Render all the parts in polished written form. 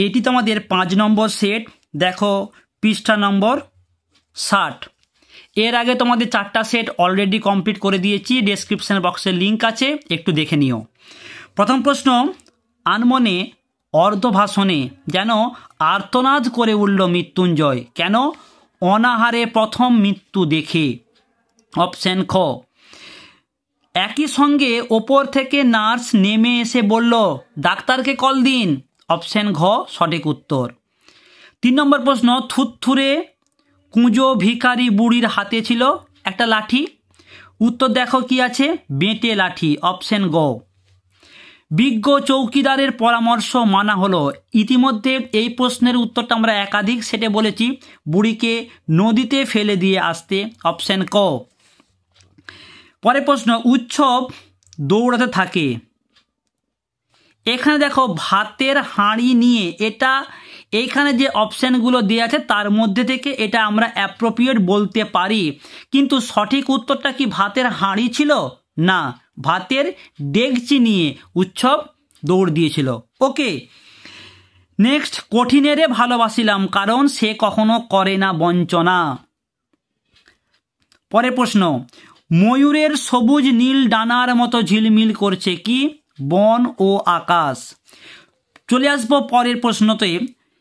এটি তোমাদের 5 নম্বর সেট, দেখো পৃষ্ঠা নম্বর 60। এর আগে তোমাদের 4টা সেট অলরেডি কমপ্লিট করে দিয়েছি, ডেসক্রিপশন বক্সে লিঙ্ক আছে, একটু দেখে নিও। প্রথম প্রশ্ন, আনমনে অর্ধভাষণে যেন আর্তনাদ করে উঠল মৃত্যুঞ্জয়, কেন? অনাহারে প্রথম মৃত্যু দেখে। অপশন খ, একই সঙ্গে ওপর থেকে নার্স নেমে এসে বলল ডাক্তারকে কল দিন। অপশন ঘ সঠিক উত্তর। 3 নম্বর প্রশ্ন, থুতথুরে কুঁজো ভিখারি বুড়ির হাতে ছিল একটা লাঠি। উত্তর দেখো কি আছে, বেঁটে লাঠি। অপশন গ। বিজ্ঞ চৌকিদারের পরামর্শ মানা হলো। ইতিমধ্যে এই প্রশ্নের উত্তরটা আমরা একাধিক সেটে বলেছি, বুড়িকে নদীতে ফেলে দিয়ে আসতে। অপশন ক। পরের প্রশ্ন, উৎসব দৌড়াতে থাকে। এখানে দেখো ভাতের হাঁড়ি নিয়ে, এটা এইখানে যে অপশানগুলো দেওয়া আছে তার মধ্যে থেকে এটা আমরা অ্যাপ্রোপ্রিয়েট বলতে পারি, কিন্তু সঠিক উত্তরটা কি ভাতের হাঁড়ি ছিল? না, ভাতের ডেকচি নিয়ে উৎসব দৌড় দিয়েছিল। ওকে, নেক্সট, কঠিনেরে ভালোবাসিলাম কারণ সে কখনো করে না বঞ্চনা। পরের প্রশ্ন, ময়ূরের সবুজ নীল ডানার মতো ঝিলমিল করছে কি? বন ও আকাশ। চলে আসবো পরের প্রশ্নতে।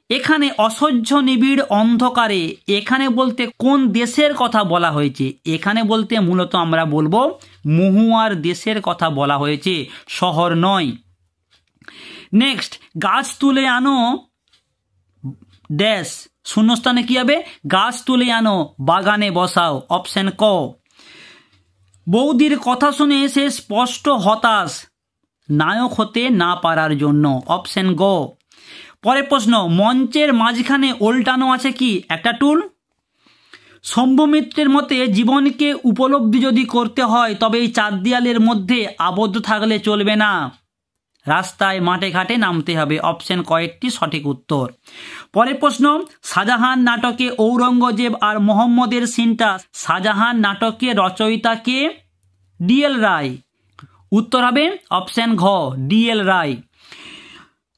এখানে অসহ্য নিবিড় অন্ধকারে, এখানে বলতে কোন দেশের কথা বলা হয়েছে? এখানে বলতে মূলত আমরা বলবো মহুয়ার দেশের কথা বলা হয়েছে, শহর নয়। নেক্সট, গাছ তুলে আনো ড্যাশ, শূন্যস্থানে কি হবে? গাছ তুলে আনো বাগানে বসাও। অপশন ক। বৌদির কথা শুনে সে স্পষ্ট হতাশ নায়ক হতে না পারার জন্য। অপশন গ। পরের প্রশ্ন, মঞ্চের মাঝখানে ওল্টানো আছে কি? একটা টুল। শম্ভু মিত্রের মতে জীবনকে উপলব্ধি যদি করতে হয় তবে এই 4 দেয়ালের মধ্যে আবদ্ধ থাকলে চলবে না, রাস্তায় মাঠে ঘাটে নামতে হবে। অপশন কয়েকটি সঠিক উত্তর। পরের প্রশ্ন, শাহজাহান নাটকে ঔরঙ্গজেব আর মোহাম্মদের সিনটা, শাহজাহান নাটকে রচয়িতা কে? ডিএল রায়। উত্তর হবে অপশন ঘ, ডিএল রায়।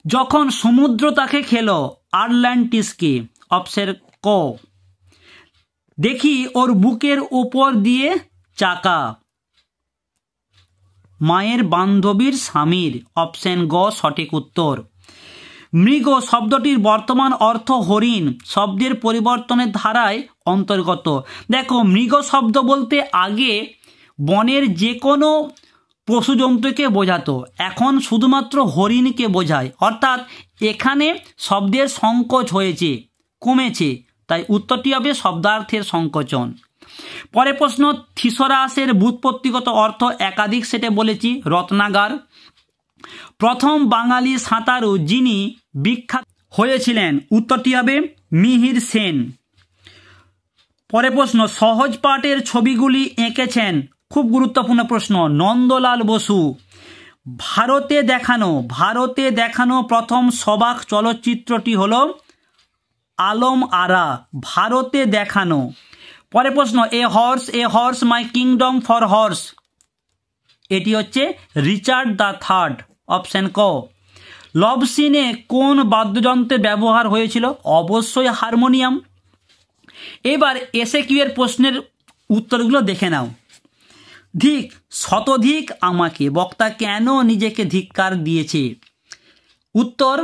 যখন সমুদ্র তাকে খেলো আটলান্টিসকে। অপশন ক। দেখি ওর বুকের ওপর দিয়ে চাকা, মায়ের বান্ধবীর স্বামীর। অপশন গ সঠিক উত্তর। মৃগ শব্দটির বর্তমান অর্থ হরিণ, শব্দের পরিবর্তনের ধারায় অন্তর্গত। দেখো, মৃগ শব্দ বলতে আগে বনের যে কোনো পশু জন্তুকে বোঝাতো, এখন শুধুমাত্র হরিণকে বোঝায়, অর্থাৎ এখানে শব্দের সংকোচ হয়েছে, কমেছে, তাই উত্তরটি হবে শব্দার্থের সংকোচন। পরের প্রশ্ন, থিসরাসের ব্যুৎপত্তিগত অর্থ একাধিক সেটে বলেছি, রত্নাগার। প্রথম বাঙালি সাঁতারু যিনি বিখ্যাত হয়েছিলেন, উত্তরটি হবে মিহির সেন। পরের প্রশ্ন, সহজ পাঠের ছবিগুলি এঁকেছেন, খুব গুরুত্বপূর্ণ প্রশ্ন, নন্দলাল বসু। ভারতে দেখানো প্রথম সবাক চলচ্চিত্রটি হলো আলম আরা, ভারতে দেখানো। পরের প্রশ্ন, এ horse my kingdom for horse, এটি হচ্ছে রিচার্ড দ্য থার্ড। অপশন ক। লভ সিনে কোন বাদ্যযন্ত্রের ব্যবহার হয়েছিল? অবশ্যই হারমোনিয়াম। এবার এসএকিউ এর প্রশ্নের উত্তরগুলো দেখে নাও। ধিক শতধিক আমাকে, বক্তা কেন নিজেকে ধিক্কার দিয়েছে? উত্তর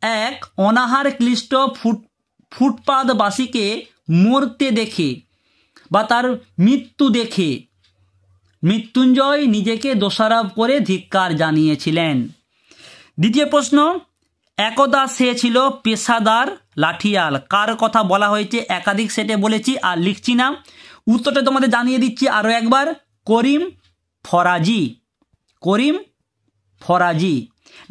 1, অনাহার ক্লিষ্ট ফুটপাতবাসীকে মরতে দেখে বা তার মৃত্যু দেখে মৃত্যুঞ্জয় নিজেকে দোষারোপ করে ধিক্কার জানিয়েছিলেন। দ্বিতীয় প্রশ্ন, একদা সে ছিল পেশাদার লাঠিয়াল, কার কথা বলা হয়েছে? একাধিক সেটে বলেছি আর লিখছি না, উত্তরটা তোমাদের জানিয়ে দিচ্ছি আরও একবার, করিম ফরাজি।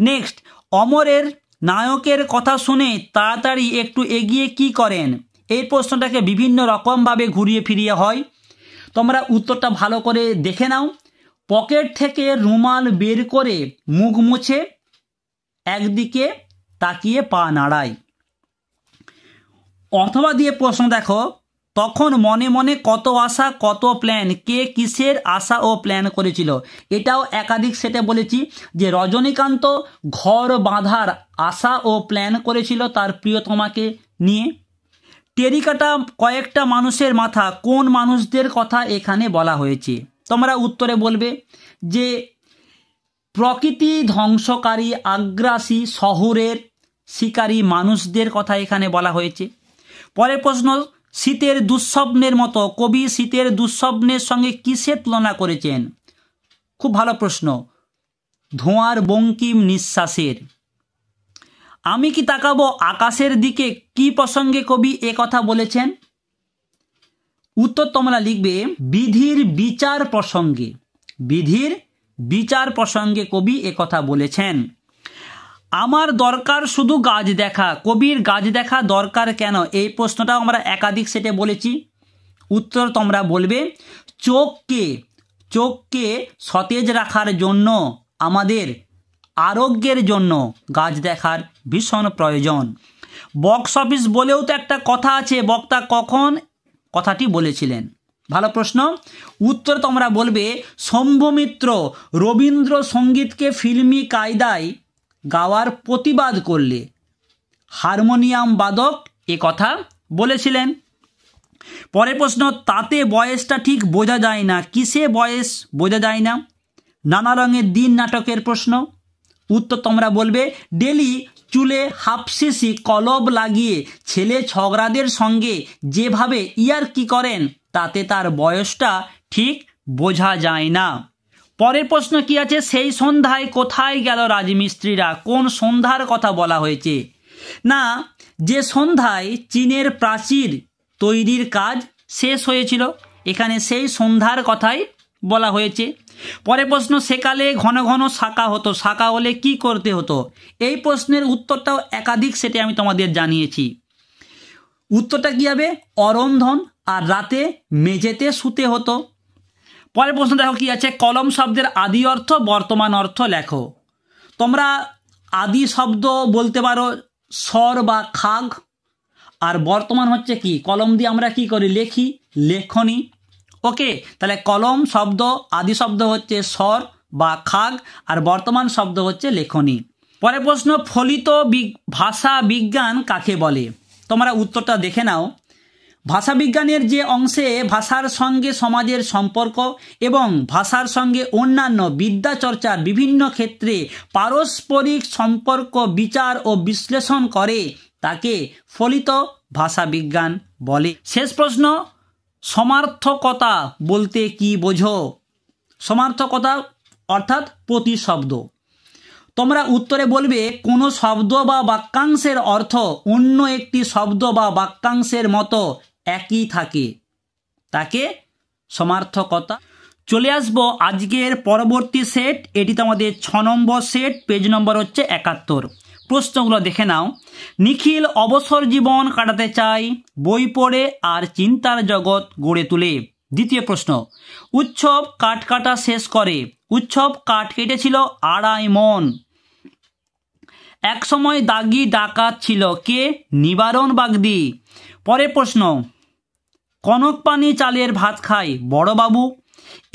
নেক্সট, অমরের নায়কের কথা শুনে তাড়াতাড়ি একটু এগিয়ে কি করেন? এই প্রশ্নটাকে বিভিন্ন রকমভাবে ঘুরিয়ে ফিরিয়ে হয়, তোমরা উত্তরটা ভালো করে দেখে নাও। পকেট থেকে রুমাল বের করে মুখ মুছে একদিকে তাকিয়ে পা নাড়ায়। অথবা দিয়ে প্রশ্ন দেখো, তখন মনে মনে কত আশা কত প্ল্যান, কে কিসের আশা ও প্ল্যান করেছিল। এটাও একাধিক সেটে বলেছি যে রজনীকান্ত ঘর বাঁধার আশা ও প্ল্যান করেছিল তার প্রিয়তমাকে নিয়ে। টেরিকাটা কয়েকটা মানুষের মাথা, কোন মানুষদের কথা এখানে বলা হয়েছে? তোমরা উত্তরে বলবে যে প্রকৃতি ধ্বংসকারী আগ্রাসী শহরের শিকারী মানুষদের কথা এখানে বলা হয়েছে। পরের প্রশ্ন, শীতের দুঃস্বপ্নের মতো, কবি শীতের দুঃস্বপ্নের সঙ্গে কিসের তুলনা করেছেন? খুব ভালো প্রশ্ন, ধোঁয়ার বঙ্কিম নিঃশ্বাসের। আমি কি তাকাবো আকাশের দিকে কি প্রসঙ্গে কবি এ কথা বলেছেন? উত্তর তোমরা লিখবে বিধির বিচার প্রসঙ্গে। বিধির বিচার প্রসঙ্গে কবি এ কথা বলেছেন। আমার দরকার শুধু গাছ দেখা, কবির গাছ দেখা দরকার কেন? এই প্রশ্নটাও আমরা একাধিক সেটে বলেছি। উত্তর তোমরা বলবে চোখকে সতেজ রাখার জন্য, আমাদের আরোগ্যের জন্য গাছ দেখার ভীষণ প্রয়োজন। বক্স অফিস বলেও তো একটা কথা আছে, বক্তা কখন কথাটি বলেছিলেন? ভালো প্রশ্ন। উত্তর তোমরা বলবে শম্ভু মিত্র রবীন্দ্রসঙ্গীতকে ফিল্মি কায়দায় গাওয়ার প্রতিবাদ করলে হারমোনিয়াম বাদক এ কথা বলেছিলেন। পরের প্রশ্ন, তাতে বয়সটা ঠিক বোঝা যায় না, কিসে বয়স বোঝা যায় না? নানা রঙের দিন নাটকের প্রশ্ন। উত্তর তোমরা বলবে ডেলি চুলে হাফসিসি কলব লাগিয়ে ছেলে ঝগড়াদের সঙ্গে যেভাবে ইয়ার্কি করেন তাতে তার বয়সটা ঠিক বোঝা যায় না। পরের প্রশ্ন কি আছে, সেই সন্ধ্যায় কোথায় গেল রাজমিস্ত্রিরা? কোন সন্ধ্যার কথা বলা হয়েছে? না, যে সন্ধ্যায় চীনের প্রাচীর তৈরির কাজ শেষ হয়েছিল, এখানে সেই সন্ধ্যার কথাই বলা হয়েছে। পরের প্রশ্ন, সেকালে ঘন ঘন শাঁকা হতো, শাঁকা হলে কি করতে হতো? এই প্রশ্নের উত্তরটাও একাধিক সেটে আমি তোমাদের জানিয়েছি। উত্তরটা কি হবে? অরন্ধন, আর রাতে মেঝেতে শুতে হতো। পরের প্রশ্ন দেখো কি আছে, কলম শব্দের আদি অর্থ বর্তমান অর্থ লেখো। তোমরা আদি শব্দ বলতে পারো স্বর বা খাগ, আর বর্তমান হচ্ছে কি, কলম দিয়ে আমরা কি করি, লিখি, লেখনি। ওকে, তাহলে কলম শব্দ আদি শব্দ হচ্ছে স্বর বা খাগ, আর বর্তমান শব্দ হচ্ছে লেখনি। পরের প্রশ্ন, ফলিত ভাষা বিজ্ঞান কাকে বলে? তোমরা উত্তরটা দেখে নাও। ভাষাবিজ্ঞানের যে অংশে ভাষার সঙ্গে সমাজের সম্পর্ক এবং ভাষার সঙ্গে অন্যান্য বিদ্যাচর্চার বিভিন্ন ক্ষেত্রে পারস্পরিক সম্পর্ক বিচার ও বিশ্লেষণ করে তাকে ফলিত ভাষাবিজ্ঞান বলে। শেষ প্রশ্ন, সমার্থকতা বলতে কি বোঝো? সমার্থকতা অর্থাৎ প্রতিশব্দ। তোমরা উত্তরে বলবে কোনো শব্দ বা বাক্যাংশের অর্থ অন্য একটি শব্দ বা বাক্যাংশের মতো একই থাকে, তাকে সমার্থকতা। চলে আসবো আজকের পরবর্তী সেট, এটি তোমাদের 6 নম্বর সেট, পেজ নম্বর হচ্ছে 71। প্রশ্নগুলো দেখে নাও। নিখিল অবসর জীবন কাটাতে চাই, বই পড়ে আর চিন্তার জগৎ গড়ে তুলে। দ্বিতীয় প্রশ্ন, উৎসব কাঠ কাটা শেষ করে, উৎসব কাঠ কেটেছিল 2.5 মণ। এক সময় দাগি ডাকাত ছিল, কে? নিবারণ বাগদি। পরের প্রশ্ন, কনক পানি চালের ভাত খায়, বড়বাবু।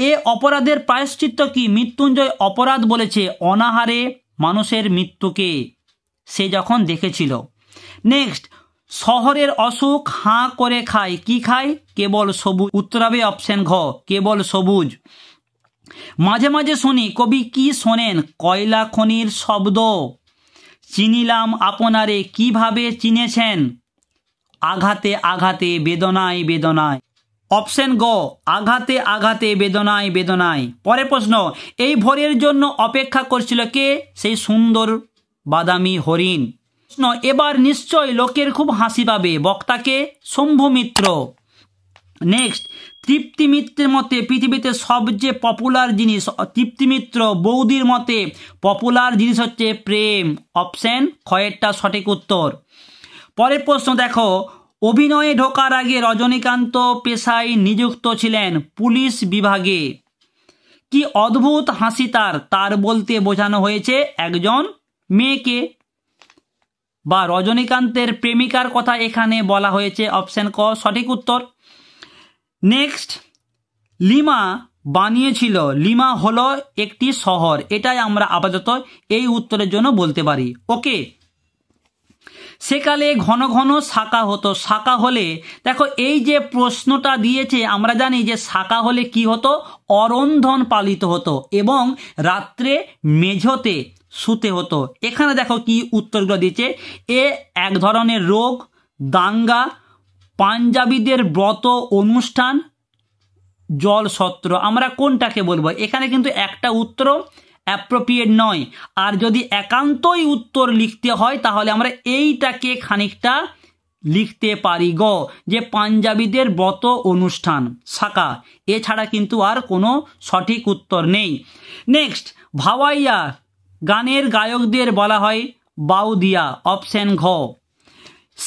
এ অপরাধের প্রায়শ্চিত্ত কি? মৃত্যুঞ্জয় অপরাধ বলেছে অনাহারে মানুষের মৃত্যুকে সে যখন দেখেছিল। নেক্সট, শহরের অসুখ হাঁ করে খায়, কি খায়? কেবল সবুজ। উত্তর হবে অপশন ঘ, কেবল সবুজ। মাঝে মাঝে শুনি, কবি কি শোনেন? কয়লা খনির শব্দ। চিনিলাম আপনারে, কিভাবে চিনেছেন? আঘাতে আঘাতে বেদনায় বেদনায়। অপশন গ, আঘাতে আঘাতে বেদনায় বেদনায়। পরের প্রশ্ন, এই ভোরের জন্য অপেক্ষা করছিল কে? সেই সুন্দর বাদামি হরিণ। প্রশ্ন, এবার নিশ্চয় লোকের খুব হাসি পাবে, বক্তাকে? শম্ভু মিত্র। নেক্সট, তৃপ্তি মিত্রের মতে পৃথিবীতে সবচেয়ে পপুলার জিনিস, তৃপ্তি মিত্র বৌদির মতে পপুলার জিনিস হচ্ছে প্রেম। অপশন খয়েরটা সঠিক উত্তর। পরের প্রশ্ন দেখো, অভিনয়ে ঢোকার আগে রজনীকান্ত পেশায় নিযুক্ত ছিলেন পুলিশ বিভাগে। কি অদ্ভুত হাসি তার, তার বলতে বোঝানো হয়েছে একজন মেয়েকে। বা রজনীকান্তের প্রেমিকার কথা এখানে বলা হয়েছে, অপশন ক সঠিক উত্তর। নেক্সট, লিমা বানিয়েছিল, লিমা হলো একটি শহর, এটাই আমরা আপাতত এই উত্তরের জন্য বলতে পারি। ওকে, সেকালে ঘন ঘন শাকা হতো, শাকা হলে দেখো এই যে প্রশ্নটা দিয়েছে আমরা জানি যে শাকা হলে কি হতো, অরন্ধন পালিত হতো এবং রাত্রে মেঝোতে শুতে হতো। এখানে দেখো কি উত্তরগুলো দিয়েছে, এ এক ধরনের রোগ, দাঙ্গা, পাঞ্জাবিদের ব্রত অনুষ্ঠান, জলসত্র। আমরা কোনটাকে বলবো? এখানে কিন্তু একটা উত্তর অ্যাপ্রোপ্রিয়েট নয়, আর যদি একান্তই উত্তর লিখতে হয় তাহলে আমরা এইটাকে খানিকটা লিখতে পারি গ, যে পাঞ্জাবিদের ব্রত অনুষ্ঠান, শাকা। এছাড়া কিন্তু আর কোনো সঠিক উত্তর নেই। নেক্সট, ভাওয়াইয়া গানের গায়কদের বলা হয় বাউদিয়া, অপশন ঘ।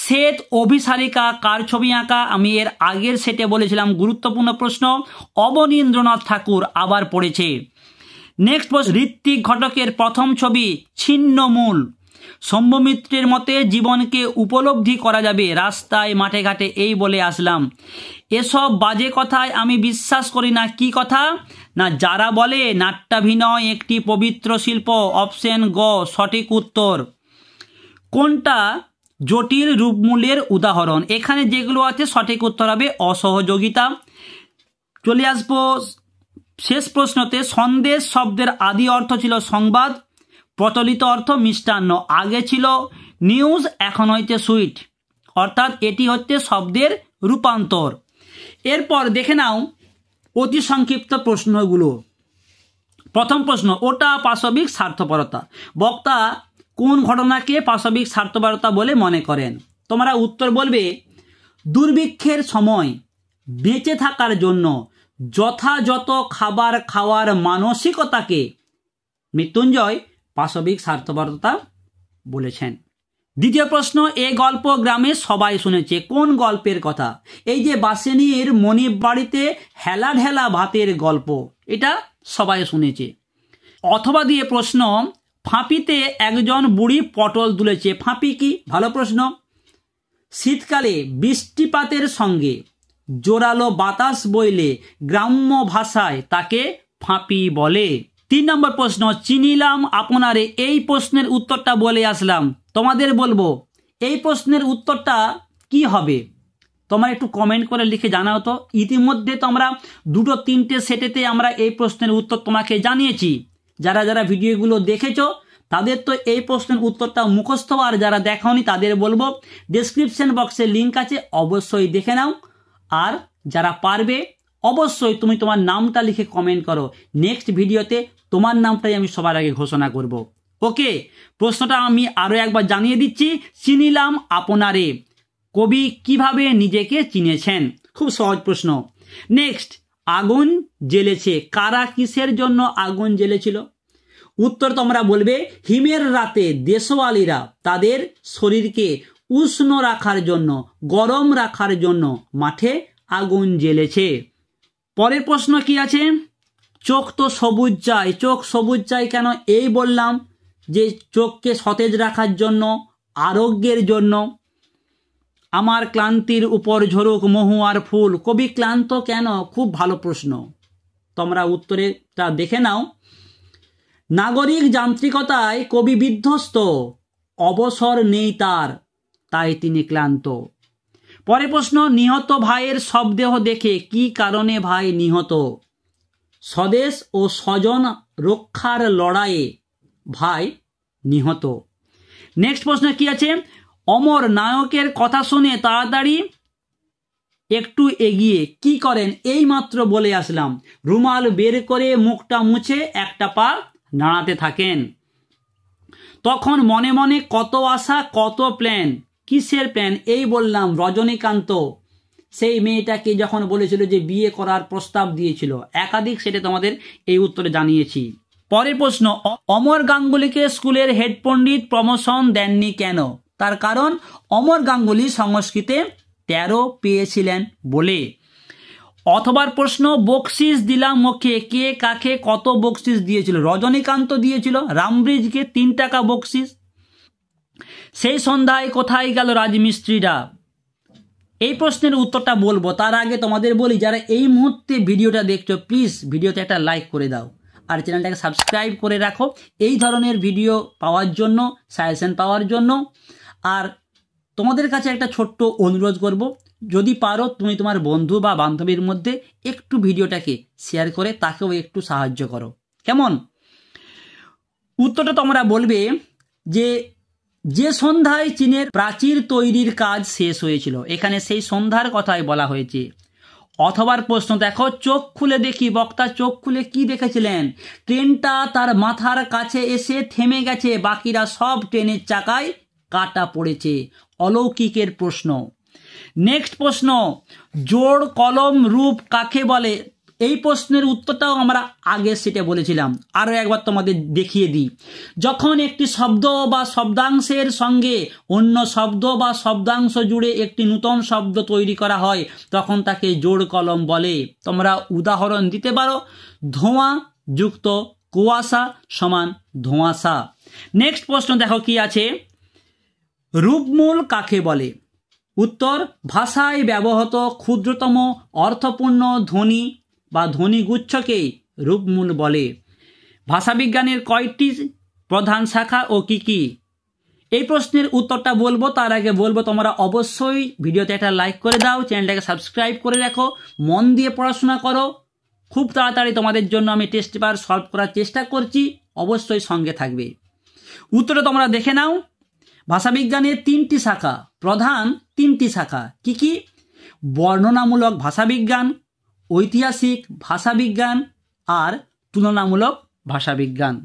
শ্বেত অভিসারিকা কার ছবি আঁকা? আমি এর আগের সেটে বলেছিলাম, গুরুত্বপূর্ণ প্রশ্ন, অবনীন্দ্রনাথ ঠাকুর আবার পড়েছে। নেক্সট প্রশ্ন, ঋত্বিক ঘটকের প্রথম ছবি ছিন্নমূল। শম্ভুমিত্রের মতে জীবনকে উপলব্ধি করা যাবে রাস্তায় মাঠে ঘাটে, এই বলে আসলাম। এসব বাজে কথায় আমি বিশ্বাস করি না। কি কথা? না, যারা বলে নাট্যাভিনয় একটি পবিত্র শিল্প, অপশন গ সঠিক উত্তর। কোনটা জটিল রূপমূলের উদাহরণ? এখানে যেগুলো আছে সঠিক উত্তর হবে অসহযোগিতা। চলে আসবো শেষ প্রশ্নতে। সন্দেশ শব্দের আদি অর্থ ছিল সংবাদ, প্রচলিত অর্থ মিষ্টান্ন। আগে ছিল নিউজ, এখন হচ্ছে সুইট, অর্থাৎ এটি হচ্ছে শব্দের রূপান্তর। এরপর দেখে নাও অতি সংক্ষিপ্ত প্রশ্নগুলো। প্রথম প্রশ্ন, ওটা পাশবিক স্বার্থপরতা। বক্তা কোন ঘটনাকে পাশবিক স্বার্থপরতা বলে মনে করেন? তোমরা উত্তর বলবে, দুর্ভিক্ষের সময় বেঁচে থাকার জন্য যথাযথ খাবার খাওয়ার মানসিকতাকে মৃত্যুঞ্জয় পাশবিক স্বার্থপরতা বলেছেন। দ্বিতীয় প্রশ্ন, এ গল্প গ্রামে সবাই শুনেছে। কোন গল্পের কথা? এই যে বাসেনির মনিব বাড়িতে হেলা ঢেলা ভাতের গল্প, এটা সবাই শুনেছে। অথবা দিয়ে প্রশ্ন, ফাঁপিতে একজন বুড়ি পটল তুলেছে। ফাঁপি কি? ভালো প্রশ্ন। শীতকালে বৃষ্টিপাতের সঙ্গে জোরালো বাতাস বইলে গ্রাম্য ভাষায় তাকে ফাঁপি বলে। 3 নম্বর প্রশ্ন, চিনিলাম আপনারে, এই প্রশ্নের উত্তরটা বলে আসলাম। তোমাদের বলবো এই প্রশ্নের উত্তরটা কি হবে, তোমরা একটু কমেন্ট করে লিখে জানাও তো। ইতিমধ্যে তো আমরা 2-3টে সেটেতে আমরা এই প্রশ্নের উত্তর তোমাকে জানিয়েছি। যারা যারা ভিডিওগুলো দেখেছো তাদের তো এই প্রশ্নের উত্তরটা মুখস্থ, আর যারা দেখাওনি তাদের বলবো ডেসক্রিপশন বক্সে লিঙ্ক আছে, অবশ্যই দেখে নাও। আর যারা পারবে অবশ্যই তুমি তোমার নামটা লিখে কমেন্ট করো। নেক্সট ভিডিওতে তোমার নামটাই আমি সবার আগে ঘোষণা করব। ওকে, প্রশ্নটা আমি আরও একবার জানিয়ে দিচ্ছি। চিনিলাম আপনারে, কবি কিভাবে নিজেকে চিনেছেন? খুব সহজ প্রশ্ন। নেক্সট, আগুন জ্বেলেছে, কারা কিসের জন্য আগুন জ্বেলেছিল? উত্তর তোমরা বলবে, হিমের রাতে দেশওয়ালিরা তাদের শরীরকে উষ্ণ রাখার জন্য, গরম রাখার জন্য মাঠে আগুন জ্বেলেছে। পরের প্রশ্ন কি আছে? চোখ তো সবুজ চাই, চোখ সবুজ চাই কেন? এই বললাম যে চোখকে সতেজ রাখার জন্য, আরোগ্যের জন্য। আমার ক্লান্তির উপর ঝরুক মহুয়ার ফুল, কবি ক্লান্ত কেন? খুব ভালো প্রশ্ন, তোমরা উত্তরেটা দেখে নাও। নাগরিক যান্ত্রিকতায় কবি বিধ্বস্ত, অবসর নেই তার, তাই তিনি ক্লান্ত। পরে প্রশ্ন, নিহত ভাইয়ের শবদেহ দেখে কি কারণে ভাই নিহত? স্বদেশ ও স্বজন রক্ষার লড়াইয়ে ভাই নিহত। নেক্সট প্রশ্ন কি আছে? অমর নায়কের কথা শুনে তাড়াতাড়ি একটু এগিয়ে কি করেন? এই মাত্র বলে আসলাম, রুমাল বের করে মুখটা মুছে একটা পা নাড়াতে থাকেন। তখন মনে মনে কত আশা কত প্ল্যান, কিসের প্ল্যান? এই বললাম রজনীকান্ত সেই মেয়েটাকে যখন বলেছিল যে বিয়ে করার প্রস্তাব দিয়েছিল, একাধিক সেটা তোমাদের এই উত্তরে জানিয়েছি। পরের প্রশ্ন, অমর গাঙ্গুলিকে স্কুলের হেড পণ্ডিত প্রমোশন দেননি কেন? তার কারণ অমর গাঙ্গুলি সংস্কৃতে 13 পেয়েছিলেন বলে। অথবা প্রশ্ন, বকশিস দিলাম মুখে, কে কাকে কত বকশিস দিয়েছিল? রজনীকান্ত দিয়েছিল রামব্রিজকে 3 টাকা বকশিস। সেই সন্ধ্যায় কোথায় গেল রাজমিস্ত্রিরা? এই প্রশ্নের উত্তরটা বলবো তার আগে তোমাদের বলি, যারা এই মুহূর্তে ভিডিওটা দেখছো প্লিজ ভিডিওতে একটা লাইক করে দাও আর চ্যানেলটাকে সাবস্ক্রাইব করে রাখো এই ধরনের ভিডিও পাওয়ার জন্য, সাজেশন পাওয়ার জন্য। আর তোমাদের কাছে একটা ছোট্ট অনুরোধ করব, যদি পারো তুমি তোমার বন্ধু বা বান্ধবীর মধ্যে একটু ভিডিওটাকে শেয়ার করে তাকেও একটু সাহায্য করো, কেমন? উত্তরটা তোমরা বলবে যে সন্ধ্যায় চীনের প্রাচীর তৈরির কাজ শেষ হয়েছিল, এখানে সেই সন্ধ্যার কথাই বলা হয়েছে। অথবার প্রশ্ন দেখো, চোখ খুলে দেখি, বক্তা চোখ খুলে কি দেখেছিলেন? ট্রেনটা তার মাথার কাছে এসে থেমে গেছে, বাকিরা সব ট্রেনের চাকায় কাটা পড়েছে। অলৌকিকের প্রশ্ন। নেক্সট প্রশ্ন, জোড় কলম রূপ কাকে বলে? এই প্রশ্নের উত্তরটাও আমরা আগের সেটে বলেছিলাম, আরও একবার তোমাদের দেখিয়ে দিই। যখন একটি শব্দ বা শব্দাংশের সঙ্গে অন্য শব্দ বা শব্দাংশ জুড়ে একটি নূতন শব্দ তৈরি করা হয় তখন তাকে জোড় কলম বলে। তোমরা উদাহরণ দিতে পারো, ধোঁয়া যুক্ত কুয়াশা সমান ধোঁয়াশা। নেক্সট প্রশ্ন দেখো কি আছে, রূপমূল কাকে বলে? উত্তর, ভাষায় ব্যবহৃত ক্ষুদ্রতম অর্থপূর্ণ ধ্বনি বা ধ্বনিগুচ্ছকে রূপমূল বলে। ভাষাবিজ্ঞানের কয়টি প্রধান শাখা ও কি কি? এই প্রশ্নের উত্তরটা বলবো তার আগে বলবো তোমরা অবশ্যই ভিডিওতে একটা লাইক করে দাও, চ্যানেলটাকে সাবস্ক্রাইব করে রাখো, মন দিয়ে পড়াশোনা করো। খুব তাড়াতাড়ি তোমাদের জন্য আমি টেস্ট পেপার সলভ করার চেষ্টা করছি, অবশ্যই সঙ্গে থাকবে। উত্তরটা তোমরা দেখে নাও। ভাষাবিজ্ঞানের তিনটি শাখা, প্রধান তিনটি শাখা কি কি? বর্ণনামূলক ভাষাবিজ্ঞান, ঐতিহাসিক ভাষাবিজ্ঞান আর তুলনামূলক ভাষাবিজ্ঞান।